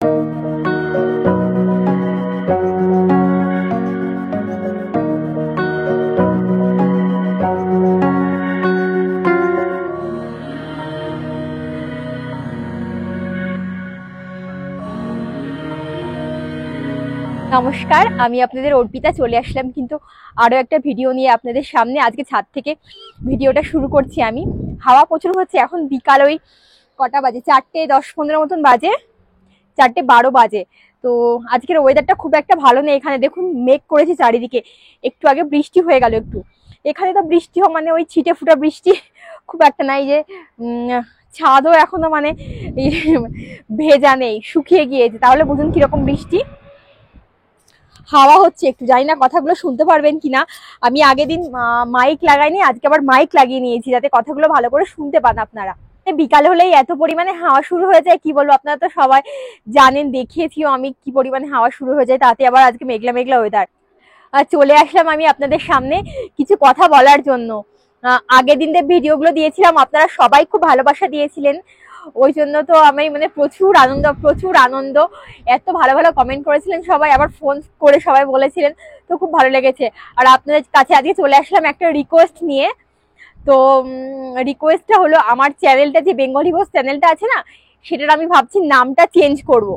নমস্কার, আমি আপনাদের অর্পিতা চলে আসলাম কিন্তু আরো একটা ভিডিও নিয়ে আপনাদের সামনে। আজকে ছাদ থেকে ভিডিওটা শুরু করছি আমি। হাওয়া প্রচুর হচ্ছে। এখন বিকাল ওই কটা বাজে, 4:10-15 মতন বাজে, 4:12 বাজে। তো আজকের ওয়েদারটা খুব একটা ভালো নেই। এখানে দেখুন মেঘ করেছে চারিদিকে। একটু আগে বৃষ্টি হয়ে গেল একটু। এখানে তো বৃষ্টি মানে ওই ছিটে ফুটা বৃষ্টি, খুব একটা নাই। যে ছাদও এখনো মানে ভেজা নেই, শুকিয়ে গিয়েছে। তাহলে বুঝুন কিরকম বৃষ্টি। হাওয়া হচ্ছে একটু, জানি না কথাগুলো শুনতে পারবেন কিনা। আমি আগের দিন মাইক লাগাইনি, আজকে আবার মাইক লাগিয়ে নিয়েছি যাতে কথাগুলো ভালো করে শুনতে পান আপনারা। বিকাল হলেই এত পরিমাণে হাওয়া শুরু হয়ে যায়, কি বলবো, আপনারা তো সবাই জানেন, দেখিয়েছিও আমি কি পরিমাণে হাওয়া শুরু হয়ে যায়। তাতে আবার আজকে মেঘলা মেঘলা ওয়েদার। আর চলে আসলাম আমি আপনাদের সামনে কিছু কথা বলার জন্য। আগের দিন যে ভিডিওগুলো দিয়েছিলাম আপনারা সবাই খুব ভালোবাসা দিয়েছিলেন, ওই জন্য তো আমি মানে প্রচুর আনন্দ। এত ভালো ভালো কমেন্ট করেছিলেন সবাই, আবার ফোন করে সবাই বলেছিলেন, তো খুব ভালো লেগেছে। আর আপনাদের কাছে আজকে চলে আসলাম একটা রিকোয়েস্ট নিয়ে। তো রিকোয়েস্টটা হলো, আমার চ্যানেলটা যে বেঙ্গলি ভোজ চ্যানেলটা আছে না, সেটার আমি ভাবছি নামটা চেঞ্জ করব।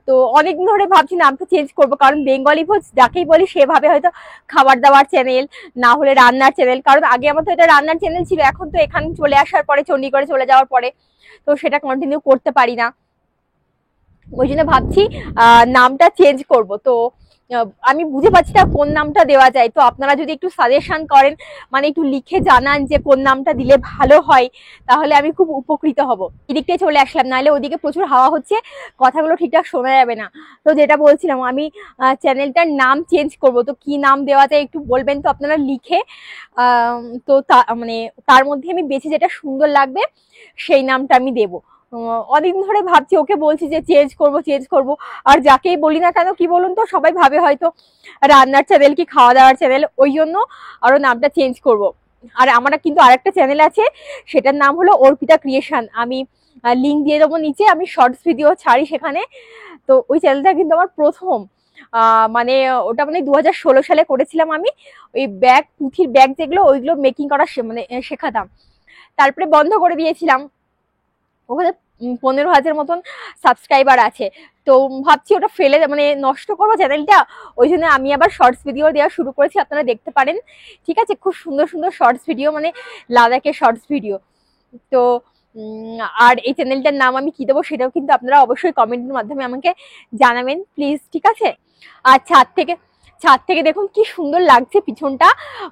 তো অনেকদিন ধরে ভাবছি নামটা চেঞ্জ করব, কারণ বেঙ্গলি ভোজ যাকেই বলি সেভাবে হয়তো খাবার দাবার চ্যানেল, না হলে রান্নার চ্যানেল। কারণ আগে আমার তো এটা রান্নার চ্যানেল ছিল, এখন তো এখানে চলে আসার পরে, চণ্ডীগড়ে চলে যাওয়ার পরে তো সেটা কন্টিনিউ করতে পারি না। ওই জন্য ভাবছি নামটা চেঞ্জ করব। তো আমি বুঝে পাচ্ছি না কোন নামটা দেওয়া যায়। তো আপনারা যদি একটু সাজেশন করেন, মানে একটু লিখে জানান যে কোন নামটা দিলে ভালো হয়, তাহলে আমি খুব উপকৃত হব। এদিকটাই চলে আসলাম, নাহলে ওদিকে প্রচুর হাওয়া হচ্ছে, কথাগুলো ঠিকঠাক শোনা যাবে না। তো যেটা বলছিলাম, আমি চ্যানেলটার নাম চেঞ্জ করব। তো কি নাম দেওয়া যায় একটু বলবেন তো আপনারা লিখে। তো মানে তার মধ্যে আমি বেছে যেটা সুন্দর লাগবে সেই নামটা আমি দেবো। অনেকদিন ধরে ভাবছি, ওকে বলছি যে চেঞ্জ করব। আর যাকেই বলি না কেন, কি বলুন তো, সবাই ভাবে হয়তো রান্নার চ্যানেল কি খাওয়া দাওয়ার চ্যানেল, ওই জন্য আরো নামটা চেঞ্জ করব। আর আমার কিন্তু আরেকটা চ্যানেল আছে, সেটার নাম হলো অর্পিতা ক্রিয়েশন। আমি লিঙ্ক দিয়ে দেবো নিচে, আমি শর্টস ভিডিও ছাড়ি সেখানে। তো ওই চ্যানেলটা কিন্তু আমার প্রথম, মানে ওটা মানে 2016 সালে করেছিলাম আমি। ওই পুঁথির ব্যাগ যেগুলো, ওইগুলো মেকিং করা মানে শেখাতাম। তারপরে বন্ধ করে দিয়েছিলাম। ওখানে 15,000 মতন সাবস্ক্রাইবার আছে। তো ভাবছি ওটা ফেলে মানে নষ্ট করবো চ্যানেলটা, ওই জন্য আমি আবার শর্টস ভিডিও দেওয়া শুরু করেছি, আপনারা দেখতে পারেন। ঠিক আছে, খুব সুন্দর সুন্দর শর্টস ভিডিও, মানে লাদাখের শর্টস ভিডিও। তো আর এই চ্যানেলটার নাম আমি কি দেবো সেটাও কিন্তু আপনারা অবশ্যই কমেন্টের মাধ্যমে আমাকে জানাবেন প্লিজ, ঠিক আছে। আর ছাদ থেকে দেখুন কি সুন্দর লাগছে পিছনটা,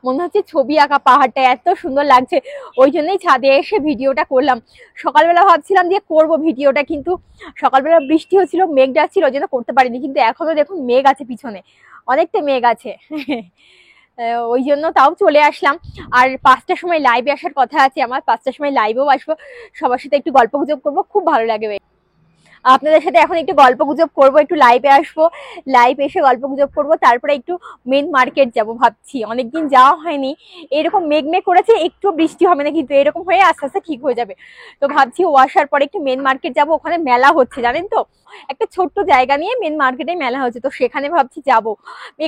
মনে হচ্ছে ছবি আঁকা, পাহাড়টা এত সুন্দর লাগছে। ওই জন্যই ছাদে এসে ভিডিওটা করলাম। সকালবেলা ভাবছিলাম যে করব ভিডিওটা, কিন্তু সকালবেলা বৃষ্টি হচ্ছিল, মেঘ ডাকছিল, ওই জন্য করতে পারিনি। কিন্তু এখনো দেখুন মেঘ আছে পিছনে, অনেকটা মেঘ আছে। ওই জন্য তাও চলে আসলাম। আর 5টার সময় লাইভে আসার কথা আছে আমার, 5টার সময় লাইভেও আসবো, সবার সাথে একটু গল্প গুজব করবো, খুব ভালো লাগবে। আপনাদের সাথে এখন একটু গল্প গুজব করবো, একটু লাইভে আসবো, লাইভ এসে গল্প গুজব করবো, তারপরে একটু মেন মার্কেট যাব ভাবছি। অনেকদিন যাওয়া হয়নি। এরকম মেঘ করেছে, একটু বৃষ্টি হবে না, কিন্তু এরকম হয়ে আস্তে আস্তে ঠিক হয়ে যাবে। তো ভাবছি ও আসার পরে একটু মেন মার্কেট যাব, ওখানে মেলা হচ্ছে জানেন তো, একটা ছোট্ট জায়গা নিয়ে মেন মার্কেটে মেলা হচ্ছে, তো সেখানে ভাবছি যাব।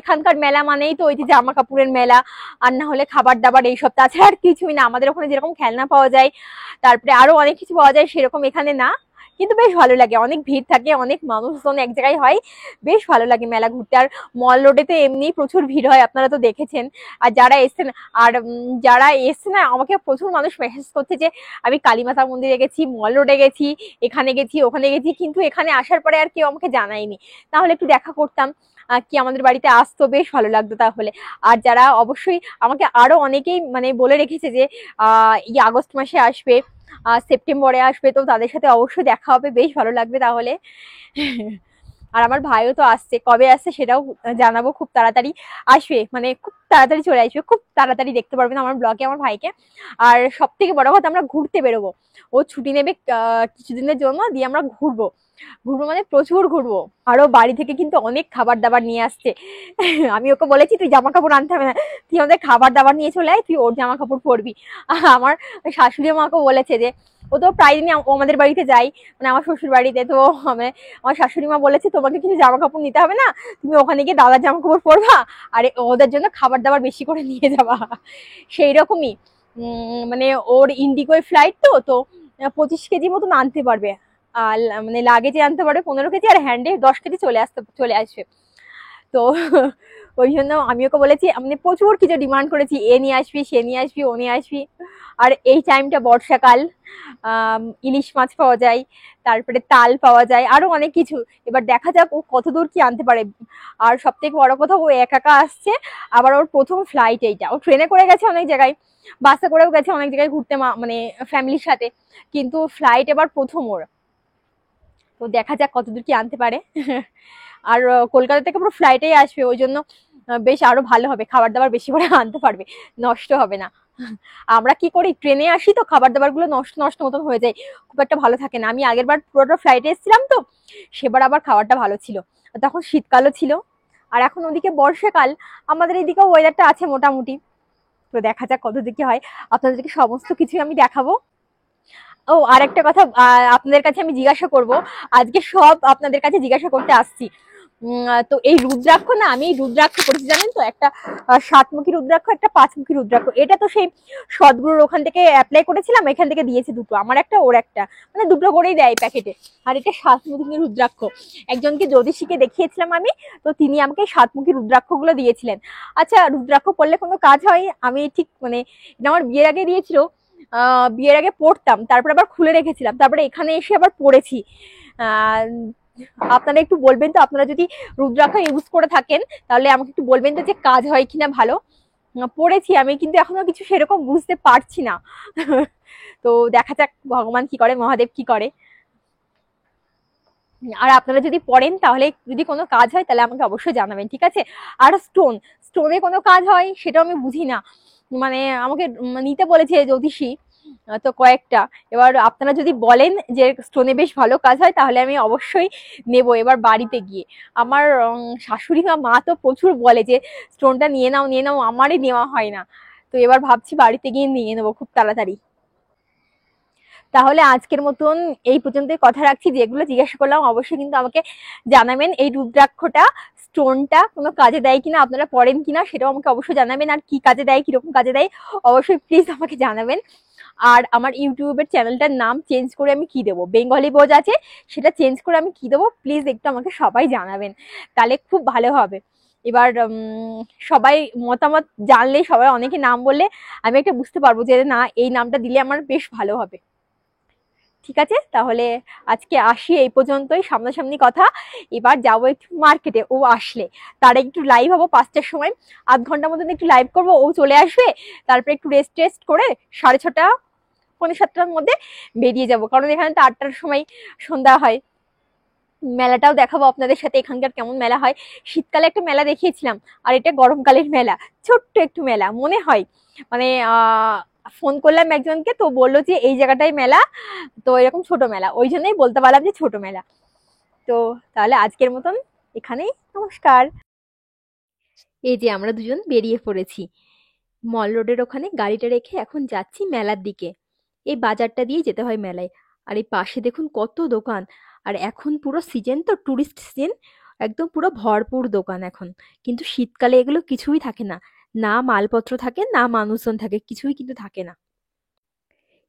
এখানকার মেলা মানেই তো ওই যে জামা কাপড়ের মেলা, আর না হলে খাবার দাবার এইসব, তাছাড়া আর কিছুই না। আমাদের ওখানে যেরকম খেলনা পাওয়া যায়, তারপরে আরো অনেক কিছু পাওয়া যায়, সেরকম এখানে না। কিন্তু বেশ ভালো লাগে, অনেক ভিড় থাকে, অনেক মানুষজন এক জায়গায় হয়, বেশ ভালো লাগে মেলা ঘুরতে। আর মল রোডে তো এমনি প্রচুর ভিড় হয়, আপনারা তো দেখেছেন। আর যারা এসছেন না, আমাকে প্রচুর মানুষ মেসেজ করছে যে আমি কালীমাতা মন্দিরে গেছি, মল রোডে গেছি, এখানে গেছি, ওখানে গেছি, কিন্তু এখানে আসার পরে আর কেউ আমাকে জানায়নি। তাহলে একটু দেখা করতাম, কি আমাদের বাড়িতে আসতো, বেশ ভালো লাগতো তাহলে। আর যারা অবশ্যই আমাকে আরো অনেকেই মানে বলে রেখেছে যে এই আগস্ট মাসে আসবে, সেপ্টেম্বরে আসবে, তো তাদের সাথে অবশ্যই দেখা হবে, বেশ ভালো লাগবে তাহলে। আর আমার ভাইও তো আসছে, কবে আসছে সেটাও জানাবো, খুব তাড়াতাড়ি আসবে, মানে খুব তাড়াতাড়ি চলে আসবে, খুব তাড়াতাড়ি দেখতে পারবেন আমার ব্লগে আমার ভাইকে। আর সব থেকে বড় কথা, আমরা ঘুরতে বেরোবো, ও ছুটি নেবে কিছুদিনের জন্য, দিয়ে আমরা ঘুরবো মানে প্রচুর ঘুরবো। আরো বাড়ি থেকে কিন্তু অনেক খাবার দাবার নিয়ে আসছে। আমি ওকে বলেছি তুই জামা কাপড় আনতে হবে না, তুই আমাদের খাবার দাবার নিয়ে চলে আয়, তুই ওর জামা কাপড় পরবি। আমার শাশুড়ি মাকে বলেছে যে ও তো প্রায় দিনই আমাদের বাড়িতে যাই, মানে আমার শ্বশুর বাড়িতে। তো আমার শাশুড়ি মা বলেছে তোমাকে কিছু জামা কাপড় নিতে হবে না, তুমি ওখানে গিয়ে দাদার জামা কাপড় পরবা আর ওদের জন্য খাবার দাবার বেশি করে নিয়ে যাবা। সেই রকমই মানে ওর ইন্ডিগোয় ফ্লাইট তো তো 25 কেজি মতন আনতে পারবে, আর মানে লাগেজে আনতে পারবে 15 কেজি, আর হ্যান্ডে 10 কেজি চলে আসবে। তো ওই জন্য আমি ওকে বলেছি, মানে প্রচুর কিছু ডিমান্ড করেছি, এ নিয়ে আসবি, সে নিয়ে আসবি, ও নিয়ে আসবি। আর এই টাইমটা বর্ষাকাল, ইলিশ মাছ পাওয়া যায়, তারপরে তাল পাওয়া যায়, আরো অনেক কিছু। এবার দেখা যাক ও কত দূর কি আনতে পারে। আর সব থেকে বড় কথা, ও একা একা আসছে, আবার ওর প্রথম ফ্লাইট এইটা। ও ট্রেনে করে গেছে অনেক জায়গায়, বাসে করেও গেছে অনেক জায়গায় ঘুরতে, মানে ফ্যামিলির সাথে, কিন্তু ফ্লাইট এবার প্রথম ওর। তো দেখা যাক কতদূর কি আনতে পারে। আর কলকাতা থেকে পুরো ফ্লাইটেই আসবে, ওই জন্য বেশ আরো ভালো হবে, খাবার দাবার বেশি করে আনতে পারবে, নষ্ট হবে না। আমরা কি করি, ট্রেনে আসি তো খাবার দাবার গুলো নষ্ট নষ্ট মতন হয়ে যায়, খুব একটা ভালো থাকে না। আমি আগের বার পুরোটা ফ্লাইটে এসেছিলাম তো, সেবার আবার খাবারটা ভালো ছিল, তখন শীতকালও ছিল। আর এখন ওদিকে বর্ষাকাল, আমাদের এদিকে ওয়েদারটা আছে মোটামুটি। তো দেখা যাক কত দিকে হয়, আপনাদেরকে সমস্ত কিছুই আমি দেখাবো। ও আর একটা কথা আপনাদের কাছে আমি জিজ্ঞাসা করব, আজকে সব আপনাদের কাছে জিজ্ঞাসা করতে আসছি। তো এই রুদ্রাক্ষ না, আমি এই রুদ্রাক্ষ করেছি জানেন তো, একটা 7মুখী রুদ্রাক্ষ, একটা 5মুখী রুদ্রাক্ষ। এটা তো সেই সদ্গুরুর ওখান থেকে অ্যাপ্লাই করেছিলাম, এখান থেকে দিয়েছে দুটো, আমার একটা ওর একটা, মানে দুটো করেই দেয় প্যাকেটে। আর এটা 7মুখী রুদ্রাক্ষ, একজনকে জ্যোতিষীকে দেখিয়েছিলাম আমি, তো তিনি আমাকে 7মুখী রুদ্রাক্ষ গুলো দিয়েছিলেন। আচ্ছা, রুদ্রাক্ষ পড়লে কোনো কাজ হয়? আমি ঠিক মানে এটা আমার বিয়ের আগে দিয়েছিল, বিয়ের আগে পড়তাম, তারপর আবার খুলে রেখেছিলাম, তারপরে এখানে এসে আবার পড়েছি। আপনারা একটু বলবেন তো, আপনারা যদি রুদ্রাক্ষ ইউজ করে থাকেন তাহলে আমাকে একটু বলবেন তো যে কাজ হয় কিনা ভালো। পড়েছি আমি, কিন্তু এখনো কিছু সেরকম বুঝতে পারছি না। তো দেখা যাক ভগবান কি করে, মহাদেব কি করে। আর আপনারা যদি পড়েন তাহলে যদি কোনো কাজ হয় তাহলে আমাকে অবশ্যই জানাবেন, ঠিক আছে? আর স্টোনে কোনো কাজ হয় সেটাও আমি বুঝি না, মানে আমাকে নিতে বলেছে জ্যোতিষী তো কয়েকটা। এবার আপনারা যদি বলেন যে স্টোনে বেশ ভালো কাজ হয় তাহলে আমি অবশ্যই নেব এবার বাড়িতে গিয়ে। আমার শাশুড়ি মা তো প্রচুর বলে যে স্টোনটা নিয়ে নাও নিয়ে নাও, আমারই নেওয়া হয় না। তো এবার ভাবছি বাড়িতে গিয়ে নিয়ে নেবো খুব তাড়াতাড়ি। তাহলে আজকের মতন এই পর্যন্তই কথা রাখছি। যেগুলো জিজ্ঞাসা করলাম অবশ্যই কিন্তু আমাকে জানাবেন, এই রুদ্রাক্ষটা স্টোনটা কোনো কাজে দেয় কিনা, আপনারা পড়েন কিনা সেটাও আমাকে অবশ্যই জানাবেন। আর কি কাজে দেয়, কিরকম কাজে দেয় অবশ্যই প্লিজ আমাকে জানাবেন। আর আমার ইউটিউবের চ্যানেলটার নাম চেঞ্জ করে আমি কি দেবো, বেঙ্গলি বোঝ আছে, সেটা চেঞ্জ করে আমি কি দেবো প্লিজ একটু আমাকে সবাই জানাবেন, তাহলে খুব ভালো হবে। এবার সবাই মতামত জানলে, সবাই অনেকে নাম বললে আমি একটা বুঝতে পারবো যে না এই নামটা দিলে আমার বেশ ভালো হবে। ঠিক আছে, তাহলে আজকে আসি এই পর্যন্তই, সামনাসামনি কথা। এবার যাবো একটু মার্কেটে, ও আসলে তার একটু লাইভ হবো 5টার সময়, আধ ঘন্টা মতন একটু লাইভ করবো, ও চলে আসবে, তারপরে একটু রেস্ট করে 6:30 পৌনে 7টার মধ্যে বেরিয়ে যাব, কারণ এখানে তো 8টার সময় সন্ধ্যা হয়। মেলাটাও দেখাবো আপনাদের সাথে এখানকার কেমন মেলা হয়। শীতকালে একটা মেলা দেখিয়েছিলাম, আর এটা গরমকালের মেলা, ছোট্ট একটু মেলা মনে হয়, মানে ফোন করলাম একজনকে তো বললো যে এই জায়গাটাই মেলা, তো এরকম ছোট মেলা, ওই জন্যই বলতে পারলাম যে ছোট মেলা। তো তাহলে আজকের মতন এখানেই, নমস্কার। এই যে আমরা দুজন বেরিয়ে পড়েছি, মল রোডের ওখানে গাড়িটা রেখে এখন যাচ্ছি মেলার দিকে। এই বাজারটা দিয়ে যেতে হয় মেলায়। আর এই পাশে দেখুন কত দোকান, আর এখন পুরো সিজন তো টুরিস্ট সিজন, একদম পুরো ভরপুর দোকান এখন। কিন্তু শীতকালে এগুলো কিছুই থাকে না, না মালপত্র থাকে না মানুষজন থাকে, কিছুই কিন্তু থাকে না।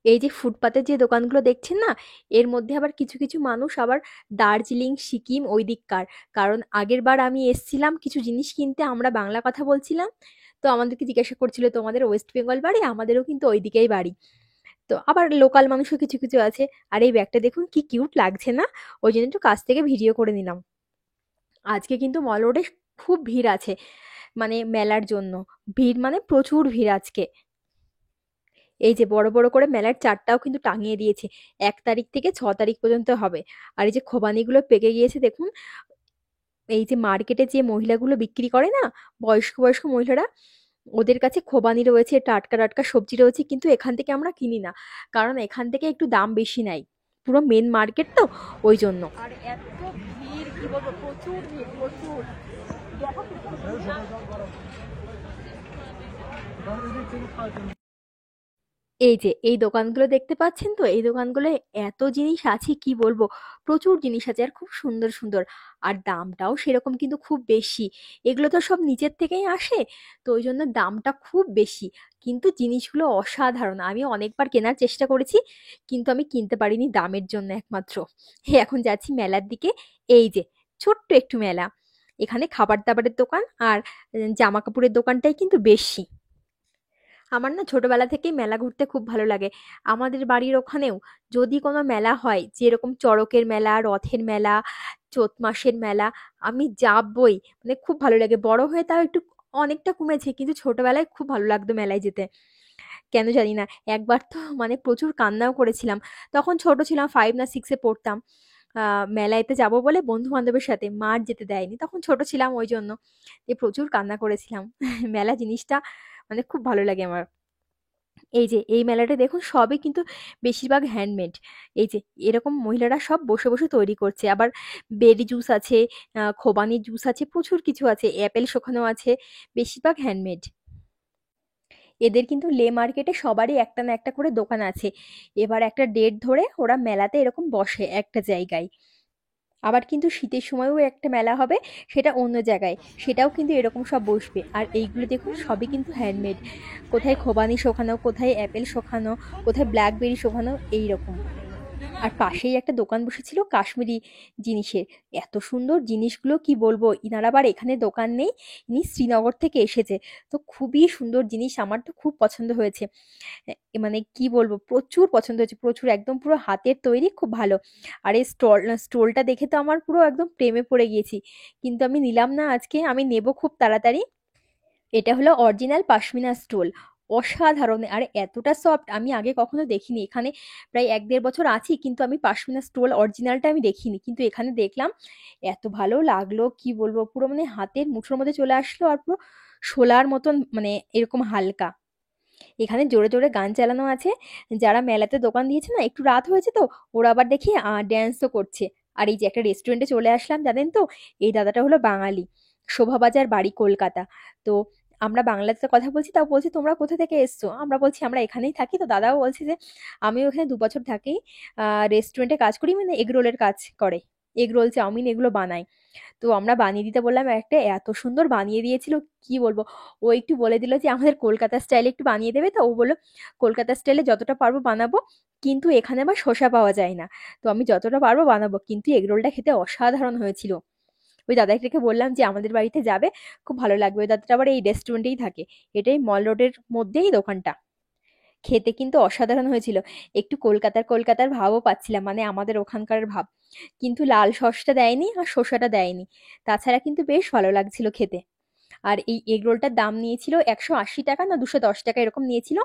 এই যে ফুটপাতের যে দোকানগুলো দেখছেন না, এর মধ্যে আবার কিছু কিছু মানুষ আবার দার্জিলিং সিকিম ওই দিককার। কারণ আগের বার আমি এসছিলাম কিছু জিনিস কিনতে, আমরা বাংলা কথা বলছিলাম, তো আমাদেরকে জিজ্ঞাসা করছিল তোমাদের ওয়েস্ট বেঙ্গল বাড়ি, আমাদেরও কিন্তু ওই দিকেই বাড়ি। তো আবার লোকাল মানুষও কিছু কিছু আছে। আর এই ব্যাগটা দেখুন কি কিউট লাগছে না, ওই জন্য একটু কাছ থেকে ভিডিও করে নিলাম। আজকে কিন্তু মল রোডে খুব ভিড় আছে, মানে মেলার জন্য ভিড়, মানে প্রচুর ভিড় আজকে। এই যে বড় বড় করে মেলার চার্টটাও কিন্তু টাঙিয়ে দিয়েছে, 1 তারিখ থেকে 6 তারিখ পর্যন্ত হবে। আর এই যে খোবানিগুলো পেকে গিয়েছে দেখুন। এই যে মার্কেটে যে মহিলাগুলো বিক্রি করে না, বয়স্ক বয়স্ক মহিলারা, ওদের কাছে খোবানি রয়েছে, টাটকা টাটকা সবজি রয়েছে, কিন্তু এখান থেকে আমরা কিনি না, কারণ এখান থেকে একটু দাম বেশি নেয়, পুরো মেন মার্কেট তো ওই জন্য। আর এত ভিড় কি বলবো, প্রচুর ভিড় প্রচুর। দেখো এই যে এই দোকানগুলো দেখতে পাচ্ছেন তো, এই দোকানগুলো এত জিনিস আছে কি বলবো, প্রচুর জিনিস আছে আর খুব সুন্দর সুন্দর। আর দামটাও সেরকম কিন্তু খুব বেশি। এগুলো তো সব নিচের থেকেই আসে, তো ওই জন্য দামটা খুব বেশি। কিন্তু জিনিসগুলো অসাধারণ, আমি অনেকবার কেনার চেষ্টা করেছি, কিন্তু আমি কিনতে পারিনি দামের জন্য একমাত্র। এখন যাচ্ছি মেলার দিকে। এই যে ছোট্ট একটু মেলা, এখানে খাবার দাবারের দোকান আর জামা কাপড়ের দোকানটাই কিন্তু বেশি। আমার না ছোটবেলা থেকেই মেলা ঘুরতে খুব ভালো লাগে। আমাদের বাড়ির ওখানেও যদি কোনো মেলা হয়, যেরকম চড়কের মেলা, রথের মেলা, চৈত মাসের মেলা, আমি যাবই। মানে খুব ভালো লাগে। বড় হয়ে তাও একটু অনেকটা কমেছে, কিন্তু ছোটবেলায় খুব ভালো লাগতো মেলায় যেতে। কেন জানি না। একবার তো মানে প্রচুর কান্নাও করেছিলাম। তখন ছোট ছিলাম, 5 না 6-এ পড়তাম। মেলাইতে যাব বলে বন্ধু বান্ধবের সাথে, মা আর যেতে দেয়নি, তখন ছোট ছিলাম ওই জন্য। প্রচুর কান্না করেছিলাম। মেলা জিনিসটা মানে খুব ভালো লাগে আমার। এই যে এই মেলাটা দেখুন, সবই কিন্তু বেশিরভাগ হ্যান্ডমেড। এই যে এরকম মহিলারা সব বসে বসে তৈরি করছে। আবার বেরি জুস আছে, খোবানির জুস আছে, প্রচুর কিছু আছে, অ্যাপেল শোকানো আছে, বেশিরভাগ হ্যান্ডমেড। এদের কিন্তু লে মার্কেটে সবারই একটা না একটা করে দোকান আছে। এবার একটা ডেট ধরে ওরা মেলাতে এরকম বসে একটা জায়গায়। আবার কিন্তু শীতের সময়ও একটা মেলা হবে, সেটা অন্য জায়গায়, সেটাও কিন্তু এরকম সব বসবে। আর এইগুলো দেখুন সবই কিন্তু হ্যান্ডমেড। কোথায় খোবানি শোকানো, কোথায় অ্যাপেল শোকানো, কোথায় ব্ল্যাকবেরি শোকানো, এইরকম। আর পাশেই একটা দোকান বসেছিল কাশ্মীরি জিনিসের। এত সুন্দর জিনিসগুলো কি বলবো, ইনার আবার এখানে দোকান নেই, ইনি শ্রীনগর থেকে এসেছে। তো খুবই সুন্দর জিনিস, আমার তো খুব পছন্দ হয়েছে। মানে কি বলবো, প্রচুর পছন্দ হয়েছে, প্রচুর, একদম পুরো হাতের তৈরি, খুব ভালো। আর এই স্টোলটা দেখে তো আমার পুরো একদম প্রেমে পড়ে গিয়েছি। কিন্তু আমি নিলাম না আজকে, আমি নেব খুব তাড়াতাড়ি। এটা হলো অরিজিনাল পাশমিনা স্টোল। অসাধারণ, আর এতটা সফট আমি আগে কখনো দেখিনি। এখানে প্রায় 1-1.5 বছর আছি, কিন্তু আমি পাশমিনা স্টোল অরিজিনালটা আমি দেখিনি, কিন্তু এখানে দেখলাম। এত ভালো লাগলো কি বলবো, পুরো মানে হাতের মুঠোর মধ্যে চলে আসলো, আর পুরো শোলার মতন, মানে এরকম হালকা। এখানে জোরে জোরে গান চালানো আছে। যারা মেলাতে দোকান দিয়েছে না, একটু রাত হয়েছে তো, ওরা আবার দেখি ড্যান্সও করছে। আর এই যে একটা রেস্টুরেন্টে চলে আসলাম, জানেন তো, এই দাদাটা হলো বাঙালি, শোভাবাজার বাড়ি, কলকাতা। তো আমরা বাংলাতে কথা বলছি, তাও বলছি তোমরা কোথা থেকে এসছো, আমরা বলছি আমরা এখানেই থাকি। তো দাদাও বলছে যে আমিও এখানে 2 বছর থাকি, রেস্টুরেন্টে কাজ করি, মানে এগরোলের কাজ করে, এগরোল চাউমিন এগুলো বানাই। তো আমরা বানিয়ে দিতে বললাম, একটা এত সুন্দর বানিয়ে দিয়েছিল কি বলবো। ও একটু বলে দিল যে আমাদের কলকাতা স্টাইলে একটু বানিয়ে দেবে, তো ও বললো কলকাতা স্টাইলে যতটা পারবো বানাবো, কিন্তু এখানে আবার শসা পাওয়া যায় না। তো আমি যতটা পারবো বানাবো, কিন্তু এগরোলটা খেতে অসাধারণ হয়েছিল। ওই দাদাকে বললাম যে আমাদের বাড়িতে যাবে, খুব ভালো লাগবে। ওই দাদাটা আবার এই রেস্টুরেন্টেই থাকে, এটাই মল রোডের মধ্যেই দোকানটা। খেতে কিন্তু অসাধারণ হয়েছিল। একটু কলকাতার কলকাতার ভাবও পাচ্ছিলাম, মানে আমাদের ওখানকার ভাব। কিন্তু লাল সসটা দেয়নি আর শসাটা দেয়নি। তাছাড়া কিন্তু বেশ ভালো লাগছিল খেতে। আর এই এগ রোলটার দাম নিয়েছিল 180 টাকা না 210 টাকা এরকম নিয়েছিল,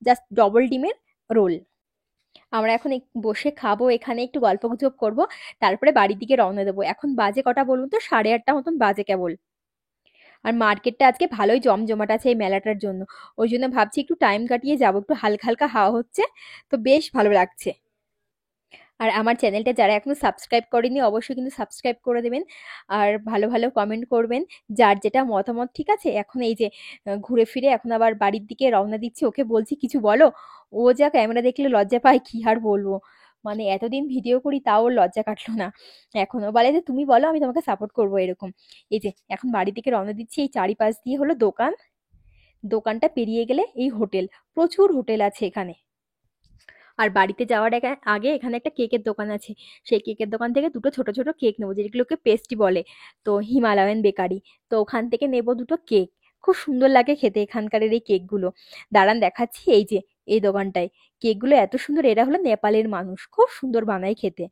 জাস্ট ডবল ডিমের রোল। আমরা এখন বসে খাবো, এখানে একটু গল্পগুজব করব, তারপরে বাড়ির দিকে রওনা দেবো। এখন বাজে কটা বলুন তো, 8:30 মতন বাজে কেবল। আর মার্কেটটা আজকে ভালোই জমজমাট আছে এই মেলাটার জন্য। ওই জন্য ভাবছি একটু টাইম কাটিয়ে যাবো, একটু হালকা হালকা হাওয়া হচ্ছে, তো বেশ ভালো লাগছে। আর আমার চ্যানেলটা যারা এখনো সাবস্ক্রাইব করেনি, অবশ্যই কিন্তু সাবস্ক্রাইব করে দেবেন। আর ভালো ভালো কমেন্ট করবেন, যার যেটা মতামত। ঠিক আছে, এখন এই যে ঘুরে ফিরে এখন আবার বাড়ির দিকে রওনা দিচ্ছি। ওকে বলছি কিছু বলো, ও যা ক্যামেরা দেখলে লজ্জা পায়, কি আর বলবো। মানে এতদিন ভিডিও করি তাও ওর লজ্জা কাটলো না, এখনো বলে যে তুমি বলো, আমি তোমাকে সাপোর্ট করবো, এরকম। এই যে এখন বাড়ির দিকে রওনা দিচ্ছি, এই চারিপাশ দিয়ে হলো দোকান, দোকানটা পেরিয়ে গেলে এই হোটেল, প্রচুর হোটেল আছে এখানে। আর বাড়িতে যাওয়ার আগে এখানে একটা কেকের দোকান আছে, সেই কেকের দোকান থেকে দুটো ছোট ছোট কেক নেবো, যেগুলোকে পেস্ট্রি বলে, তো হিমালয়ান বেকারি। তো ওখান থেকে নেবো দুটো কেক, খুব সুন্দর লাগে খেতে এখানকারের এই কেকগুলো। দাঁড়ান দেখাচ্ছি, এই যে এই দোকানটায় কেকগুলো এত সুন্দর, এরা হলো নেপালের মানুষ, খুব সুন্দর বানায় খেতে।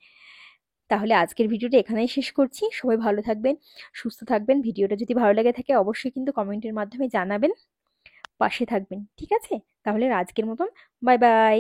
তাহলে আজকের ভিডিওটা এখানেই শেষ করছি। সবাই ভালো থাকবেন, সুস্থ থাকবেন। ভিডিওটা যদি ভালো লেগে থাকে অবশ্যই কিন্তু কমেন্টের মাধ্যমে জানাবেন, পাশে থাকবেন। ঠিক আছে, তাহলে আজকের মতন বাই বাই।